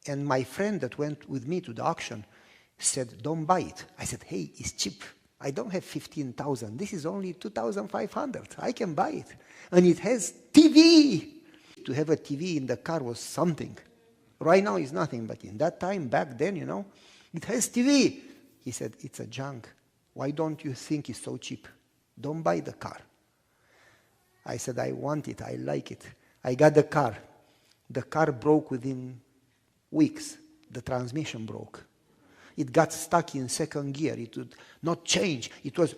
And my friend that went with me to the auction said, don't buy it. I said, hey, it's cheap. I don't have 15,000. This is only 2,500. I can buy it. And it has TV. To have a TV in the car was something. Right now it's nothing, but in that time, back then, it has TV. He said, it's a junk. Why don't you think it's so cheap? Don't buy the car. I said, I want it. I like it. I got the car. The car broke within weeks. The transmission broke. It got stuck in second gear. It would not change. It was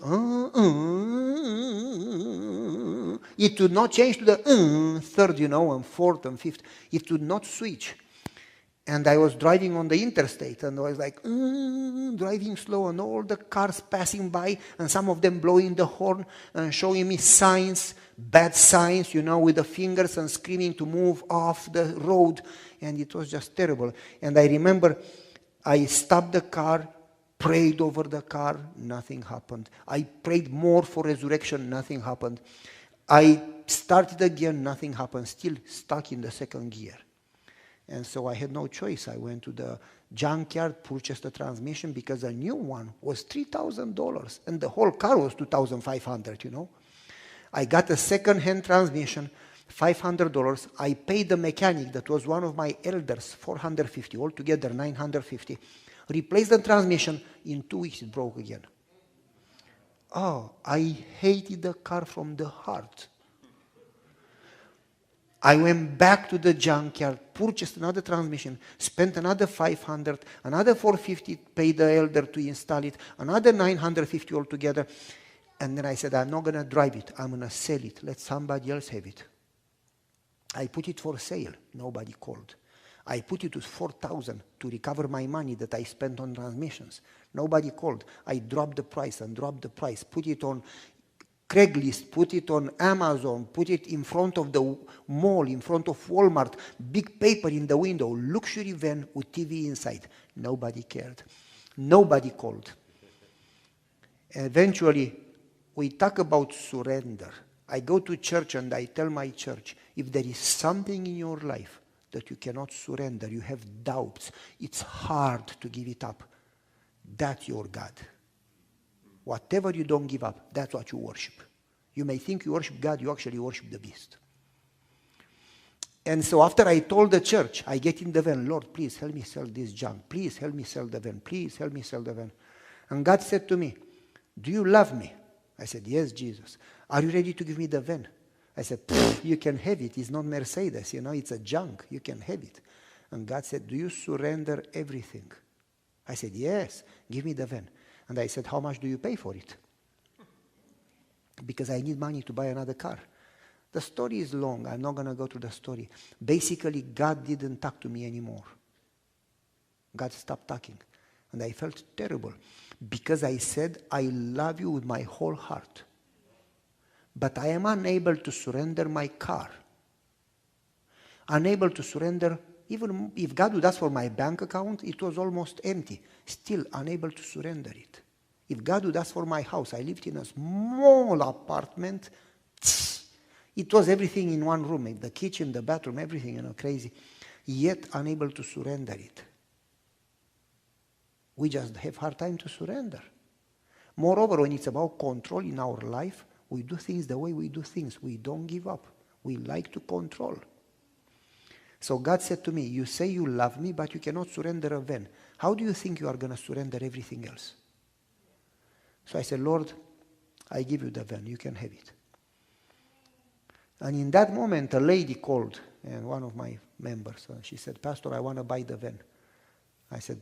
it would not change to the third, and fourth and fifth. It would not switch. And I was driving on the interstate, and I was like, driving slow, and all the cars passing by, and some of them blowing the horn and showing me signs, bad signs, with the fingers and screaming to move off the road. And it was just terrible. And I remember I stopped the car, prayed over the car, nothing happened. I prayed more for resurrection, nothing happened. I started again, nothing happened, still stuck in the second gear. And so I had no choice. I went to the junkyard, purchased a transmission because a new one was $3,000 and the whole car was $2,500, I got a second-hand transmission, $500. I paid the mechanic, that was one of my elders, $450, altogether $950. Replaced the transmission. In 2 weeks it broke again. Oh, I hated the car from the heart. I went back to the junkyard, purchased another transmission, spent another $500, another $450, paid the elder to install it, another $950 altogether. And then I said, I'm not going to drive it. I'm going to sell it. Let somebody else have it. I put it for sale. Nobody called. I put it to $4,000 to recover my money that I spent on transmissions. Nobody called. I dropped the price and dropped the price. Put it on Craigslist, put it on Amazon, put it in front of the mall, in front of Walmart, big paper in the window, luxury van with TV inside. Nobody cared. Nobody called. Eventually, we talk about surrender. I go to church and I tell my church, if there is something in your life that you cannot surrender, you have doubts, it's hard to give it up, that's your God. Whatever you don't give up, that's what you worship. You may think you worship God, you actually worship the beast. And so after I told the church, I get in the van, Lord, please help me sell this junk. Please help me sell the van. Please help me sell the van. And God said to me, do you love me? I said, yes, Jesus. Are you ready to give me the van? I said, you can have it. It's not Mercedes, it's a junk. You can have it. And God said, do you surrender everything? I said, yes, give me the van. And I said, how much do you pay for it? Because I need money to buy another car. The story is long. I'm not going to go through the story. Basically, God didn't talk to me anymore. God stopped talking. And I felt terrible because I said, I love you with my whole heart. But I am unable to surrender my car. Unable to surrender, even if God would ask for my bank account, it was almost empty. Still unable to surrender it. If God would ask for my house, I lived in a small apartment. It was everything in one room, the kitchen, the bathroom, everything, crazy. Yet unable to surrender it. We just have hard time to surrender. Moreover, when it's about control in our life, we do things the way we do things. We don't give up. We like to control. So God said to me, you say you love me, but you cannot surrender a van. How do you think you are going to surrender everything else? So I said, Lord, I give you the van. You can have it. And in that moment, a lady called, and one of my members, she said, Pastor, I want to buy the van. I said,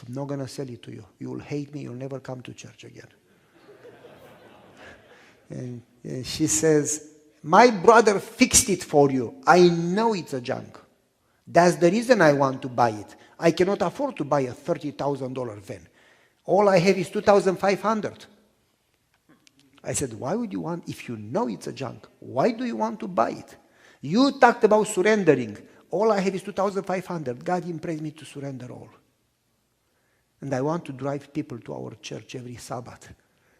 I'm not going to sell it to you. You will hate me. You'll never come to church again. And she says, my brother fixed it for you. I know it's a junk. That's the reason I want to buy it. I cannot afford to buy a $30,000 van. All I have is $2,500. I said, why would you want, if you know it's a junk, why do you want to buy it? You talked about surrendering. All I have is $2,500. God impressed me to surrender all. And I want to drive people to our church every Sabbath.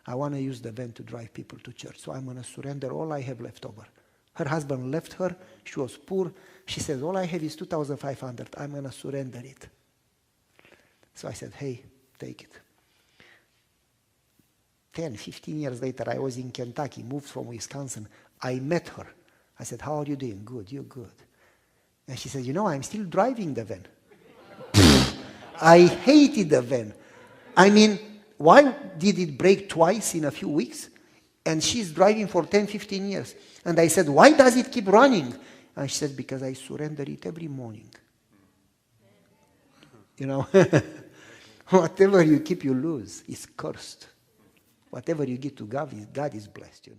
I want to use the van to drive people to church. So I'm going to surrender all I have left over. Her husband left her. She was poor. She said, all I have is 2,500. I'm going to surrender it. So I said, hey, take it. 10, 15 years later, I was in Kentucky, moved from Wisconsin. I met her. I said, how are you doing? Good, you're good. And she said, I'm still driving the van. I hated the van. I mean, why did it break twice in a few weeks? And she's driving for 10, 15 years. And I said, why does it keep running? And she said, because I surrender it every morning. Whatever you keep, you lose. It's cursed. Whatever you give to God is blessed,